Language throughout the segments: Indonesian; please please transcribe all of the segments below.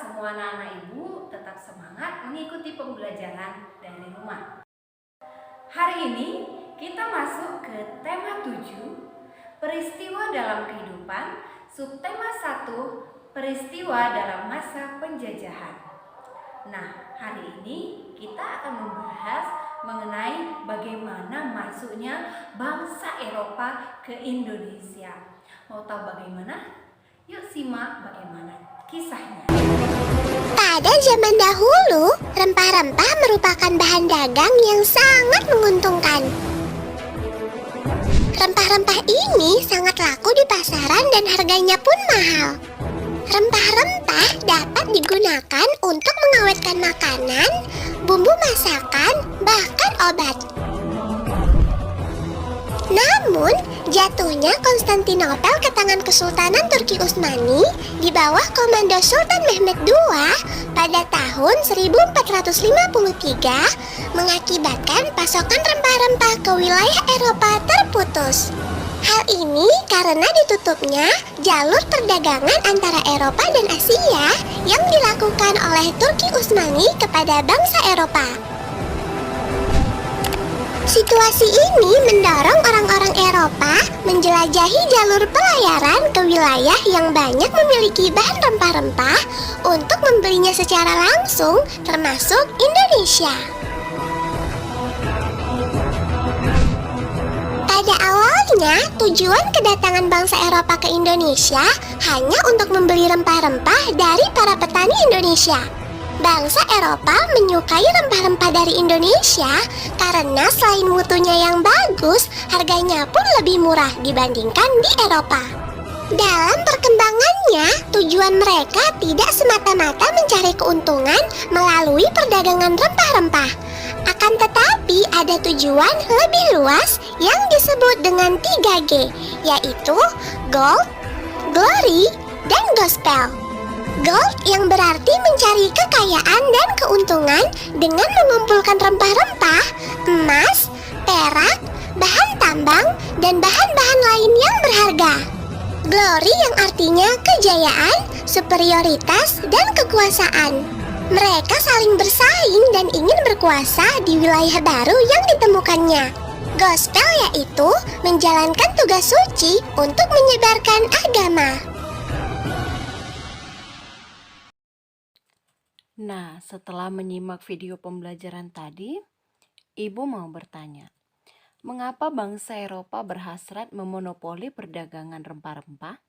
semua anak-anak ibu tetap semangat mengikuti pembelajaran dari rumah. Hari ini kita masuk ke tema 7, peristiwa dalam kehidupan, subtema 1, peristiwa dalam masa penjajahan. Nah, hari ini kita akan membahas mengenai bagaimana masuknya bangsa Eropa ke Indonesia. Mau tahu bagaimana? Yuk simak bagaimana kisahnya. Pada zaman dahulu, rempah-rempah merupakan bahan dagang yang sangat menguntungkan. Rempah-rempah ini sangat laku di pasaran dan harganya pun mahal. Rempah-rempah dapat digunakan untuk mengawetkan makanan, bumbu masakan, bahkan obat. Namun, jatuhnya Konstantinopel ke tangan Kesultanan Turki Utsmani di bawah komando Sultan Mehmed II pada tahun 1453 mengakibatkan pasokan rempah-rempah ke wilayah Eropa terputus. Hal ini karena ditutupnya jalur perdagangan antara Eropa dan Asia yang dilakukan oleh Turki Utsmani kepada bangsa Eropa. Situasi ini mendorong orang-orang Eropa menjelajahi jalur pelayaran ke wilayah yang banyak memiliki bahan rempah-rempah untuk membelinya secara langsung, termasuk Indonesia. Pada awalnya, tujuan kedatangan bangsa Eropa ke Indonesia hanya untuk membeli rempah-rempah dari para petani Indonesia. Bangsa Eropa menyukai rempah-rempah dari Indonesia karena selain mutunya yang bagus, harganya pun lebih murah dibandingkan di Eropa. Dalam perkembangannya, tujuan mereka tidak semata-mata mencari keuntungan melalui perdagangan rempah-rempah. Akan tetapi ada tujuan lebih luas yang disebut dengan 3G, yaitu Gold, Glory, dan Gospel. Gold yang berarti mencari kekayaan dan keuntungan dengan mengumpulkan rempah-rempah, emas, perak, bahan tambang, dan bahan-bahan lain yang berharga. Glory yang artinya kejayaan, superioritas, dan kekuasaan. Mereka saling bersaing dan ingin berkuasa di wilayah baru yang ditemukannya. Gospel yaitu menjalankan tugas suci untuk menyebarkan agama. Nah, setelah menyimak video pembelajaran tadi, Ibu mau bertanya, mengapa bangsa Eropa berhasrat memonopoli perdagangan rempah-rempah?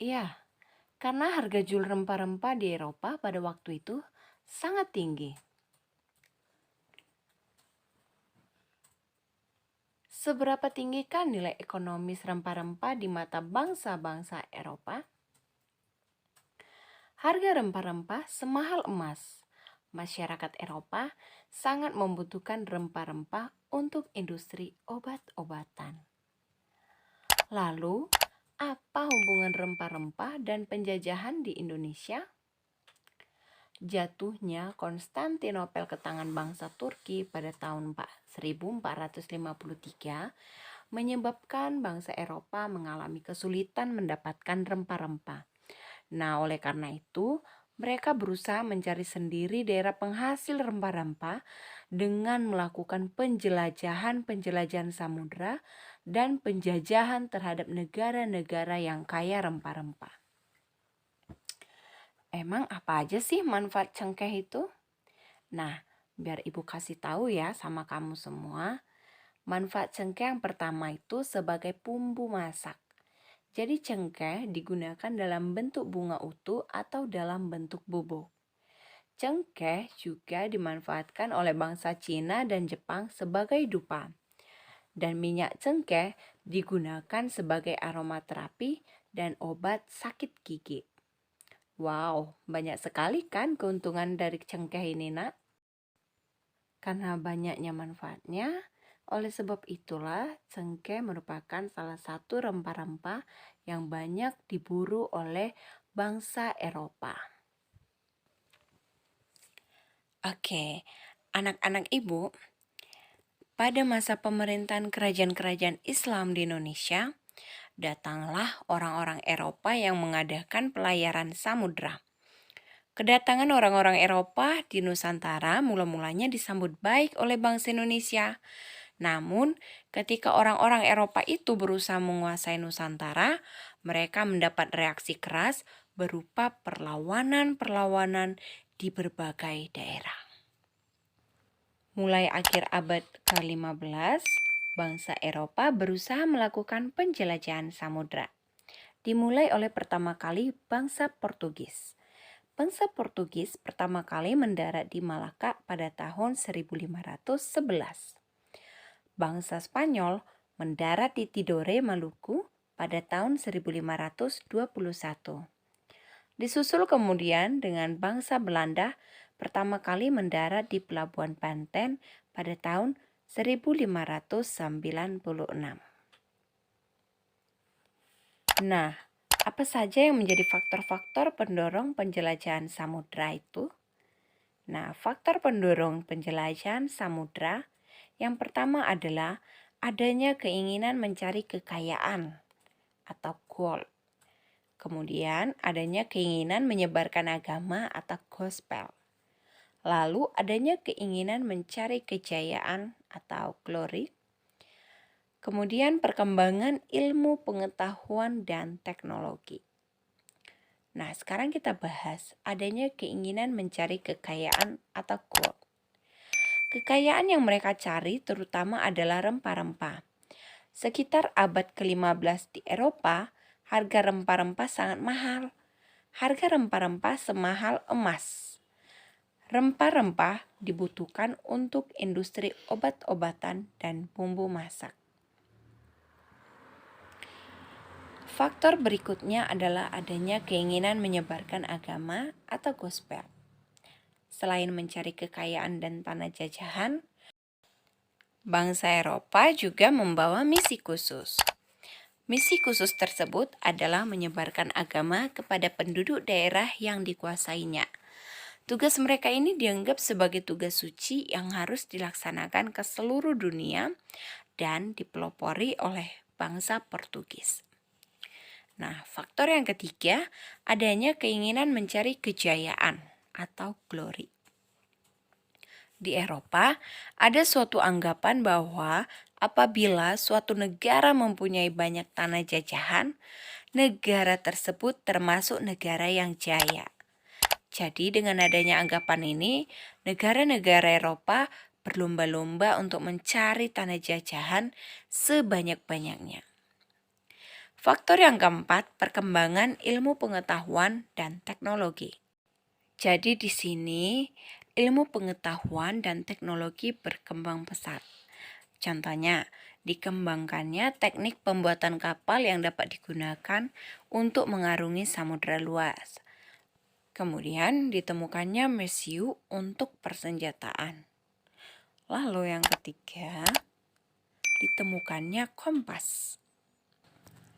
Iya, karena harga jual rempah-rempah di Eropa pada waktu itu sangat tinggi. Seberapa tinggi kan nilai ekonomis rempah-rempah di mata bangsa-bangsa Eropa? Harga rempah-rempah semahal emas. Masyarakat Eropa sangat membutuhkan rempah-rempah untuk industri obat-obatan. Lalu, apa hubungan rempah-rempah dan penjajahan di Indonesia? Jatuhnya Konstantinopel ke tangan bangsa Turki pada tahun 1453 menyebabkan bangsa Eropa mengalami kesulitan mendapatkan rempah-rempah. Nah, oleh karena itu, mereka berusaha mencari sendiri daerah penghasil rempah-rempah dengan melakukan penjelajahan samudra dan penjajahan terhadap negara-negara yang kaya rempah-rempah. Emang apa aja sih manfaat cengkeh itu? Nah, biar Ibu kasih tahu ya sama kamu semua. Manfaat cengkeh yang pertama itu sebagai bumbu masak. Jadi cengkeh digunakan dalam bentuk bunga utuh atau dalam bentuk bubuk. Cengkeh juga dimanfaatkan oleh bangsa Cina dan Jepang sebagai dupa. Dan minyak cengkeh digunakan sebagai aromaterapi dan obat sakit gigi. Wow, banyak sekali kan keuntungan dari cengkeh ini, Nak? Karena banyaknya manfaatnya, oleh sebab itulah cengkeh merupakan salah satu rempah-rempah yang banyak diburu oleh bangsa Eropa. Oke, anak-anak Ibu, pada masa pemerintahan kerajaan-kerajaan Islam di Indonesia, datanglah orang-orang Eropa yang mengadakan pelayaran samudra. Kedatangan orang-orang Eropa di Nusantara mula-mulanya disambut baik oleh bangsa Indonesia. Namun, ketika orang-orang Eropa itu berusaha menguasai Nusantara, mereka mendapat reaksi keras berupa perlawanan-perlawanan di berbagai daerah. Mulai akhir abad ke-15, bangsa Eropa berusaha melakukan penjelajahan samudra. Dimulai oleh pertama kali bangsa Portugis. Bangsa Portugis pertama kali mendarat di Malaka pada tahun 1511. Bangsa Spanyol mendarat di Tidore, Maluku pada tahun 1521. Disusul kemudian dengan bangsa Belanda pertama kali mendarat di Pelabuhan Banten pada tahun 1596. Nah, apa saja yang menjadi faktor-faktor pendorong penjelajahan samudra itu? Nah, faktor pendorong penjelajahan samudra yang pertama adalah adanya keinginan mencari kekayaan atau gold. Kemudian adanya keinginan menyebarkan agama atau gospel. Lalu adanya keinginan mencari kejayaan atau glory. Kemudian perkembangan ilmu pengetahuan dan teknologi. Nah, sekarang kita bahas adanya keinginan mencari kekayaan atau gold. Kekayaan yang mereka cari terutama adalah rempah-rempah. Sekitar abad ke-15 di Eropa, harga rempah-rempah sangat mahal. Harga rempah-rempah semahal emas. Rempah-rempah dibutuhkan untuk industri obat-obatan dan bumbu masak. Faktor berikutnya adalah adanya keinginan menyebarkan agama atau gospel. Selain mencari kekayaan dan tanah jajahan, bangsa Eropa juga membawa misi khusus. Misi khusus tersebut adalah menyebarkan agama kepada penduduk daerah yang dikuasainya. Tugas mereka ini dianggap sebagai tugas suci yang harus dilaksanakan ke seluruh dunia dan dipelopori oleh bangsa Portugis. Nah, faktor yang ketiga, adanya keinginan mencari kejayaan atau glory. Di Eropa, ada suatu anggapan bahwa apabila suatu negara mempunyai banyak tanah jajahan, negara tersebut termasuk negara yang jaya. Jadi dengan adanya anggapan ini, negara-negara Eropa berlomba-lomba untuk mencari tanah jajahan sebanyak-banyaknya. Faktor yang keempat, perkembangan ilmu pengetahuan dan teknologi. Jadi di sini ilmu pengetahuan dan teknologi berkembang pesat. Contohnya, dikembangkannya teknik pembuatan kapal yang dapat digunakan untuk mengarungi samudra luas. Kemudian ditemukannya mesiu untuk persenjataan. Lalu yang ketiga, ditemukannya kompas.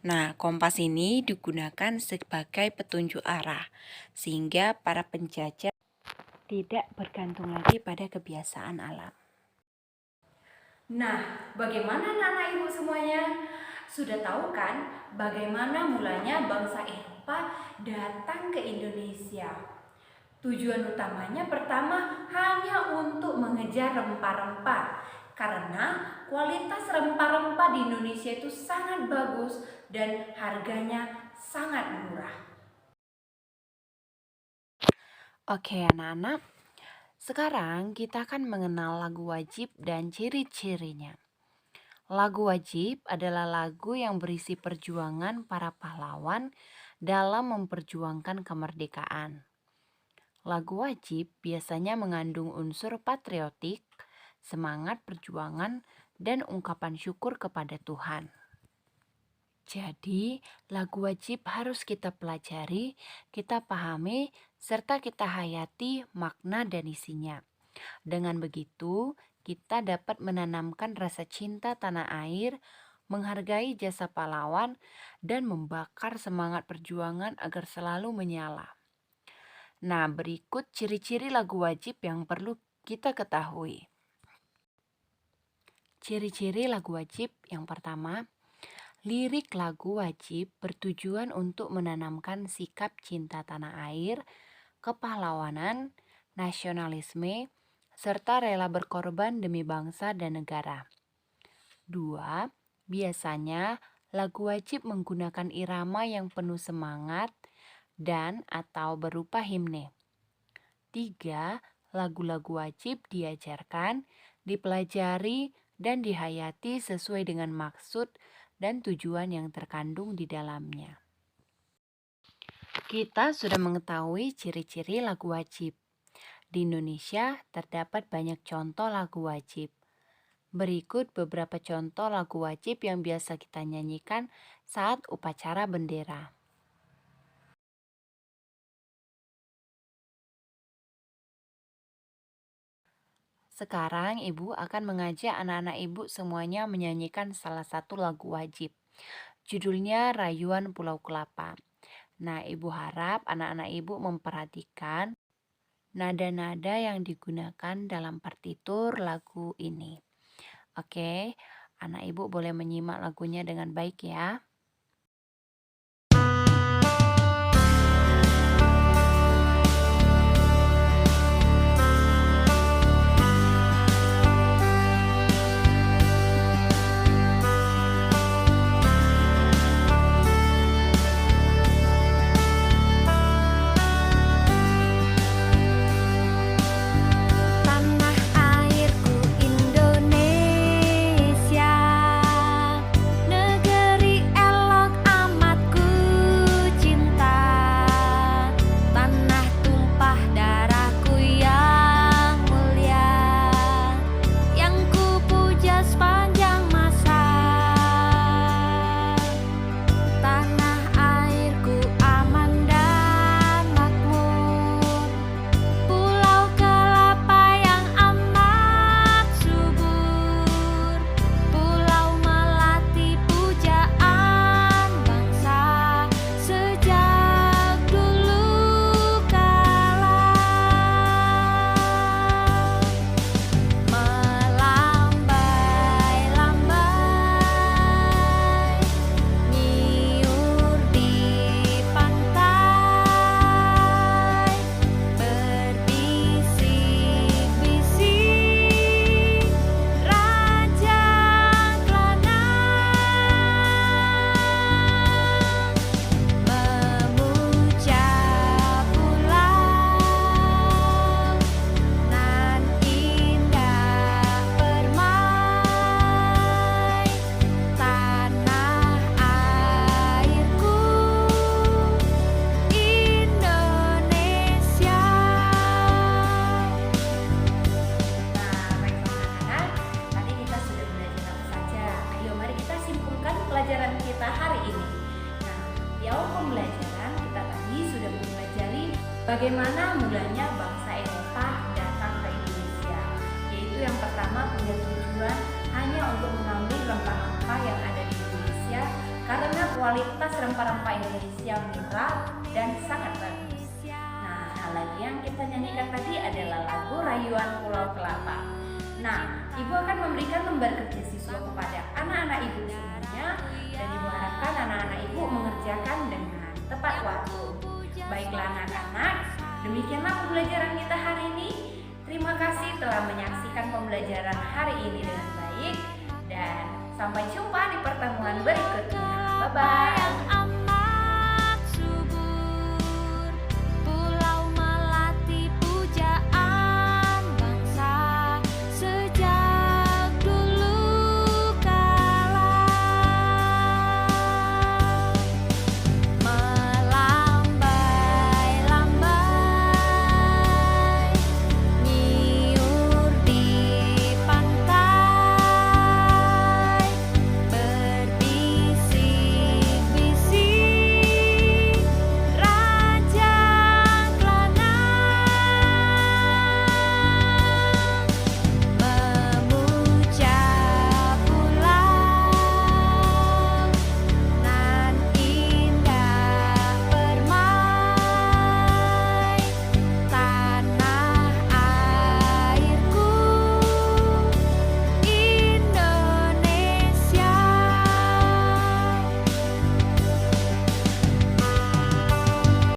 Nah, kompas ini digunakan sebagai petunjuk arah, sehingga para penjajah tidak bergantung lagi pada kebiasaan alam. Nah, bagaimana anak-anak ibu semuanya? Sudah tahu kan bagaimana mulanya bangsa Eropa datang ke Indonesia? Tujuan utamanya pertama hanya untuk mengejar rempah-rempah. Karena kualitas rempah-rempah di Indonesia itu sangat bagus dan harganya sangat murah. Oke anak-anak, sekarang kita akan mengenal lagu wajib dan ciri-cirinya. Lagu wajib adalah lagu yang berisi perjuangan para pahlawan dalam memperjuangkan kemerdekaan. Lagu wajib biasanya mengandung unsur patriotik, semangat perjuangan, dan ungkapan syukur kepada Tuhan. Jadi, lagu wajib harus kita pelajari, kita pahami, serta kita hayati makna dan isinya. Dengan begitu, kita dapat menanamkan rasa cinta tanah air, menghargai jasa pahlawan, dan membakar semangat perjuangan agar selalu menyala. Nah, berikut ciri-ciri lagu wajib yang perlu kita ketahui. Ciri-ciri lagu wajib yang pertama, lirik lagu wajib bertujuan untuk menanamkan sikap cinta tanah air, kepahlawanan, nasionalisme, serta rela berkorban demi bangsa dan negara. 2. Biasanya lagu wajib menggunakan irama yang penuh semangat dan atau berupa himne. 3. Lagu-lagu wajib diajarkan, dipelajari, dan dihayati sesuai dengan maksud dan tujuan yang terkandung di dalamnya. Kita sudah mengetahui ciri-ciri lagu wajib. Di Indonesia terdapat banyak contoh lagu wajib. Berikut beberapa contoh lagu wajib yang biasa kita nyanyikan saat upacara bendera. Sekarang Ibu akan mengajak anak-anak Ibu semuanya menyanyikan salah satu lagu wajib. Judulnya Rayuan Pulau Kelapa. Nah, Ibu harap anak-anak Ibu memperhatikan nada-nada yang digunakan dalam partitur lagu ini. Oke, anak Ibu boleh menyimak lagunya dengan baik ya. Tanah airku Indonesia, negeri elok amat ku cinta. Tanah tumpah darahku yang mulia, yang ku puja sepanjang masa. Tanah airku aman dan makmur, Pulau Kelapa yang amat subur, pulau melati pujaan bangsa sejak dulu kala. Melambai-lambai, nyiur di pantai, berbisik-bisik Raja Kelana, memuja pulau nan indah permai. Tanah airku Indonesia. Nah, baik anak-anak, tadi kita sudah belajar apa saja. Ayo mari kita simpulkan pelajaran kita hari ini. Nah, di awal pembelajaran kita tadi sudah mempelajari bagaimana mulanya bangsa Eropa datang ke Indonesia. Yaitu yang pertama punya tujuan hanya untuk mengambil rempah-rempah yang ada di Indonesia karena kualitas rempah-rempah Indonesia murah dan sangat bagus. Nah, hal lagi yang kita nyanyikan tadi adalah lagu Rayuan Pulau Kelapa. Nah, Ibu akan memberikan lembar kerja siswa kepada anak-anak Ibu semuanya dan Ibu harapkan anak-anak Ibu mengerjakan dengan tepat waktu. Baiklah anak-anak, demikianlah pembelajaran kita hari ini. Terima kasih telah menyaksikan pembelajaran hari ini dengan baik dan sampai jumpa di pertemuan berikutnya. Bye-bye.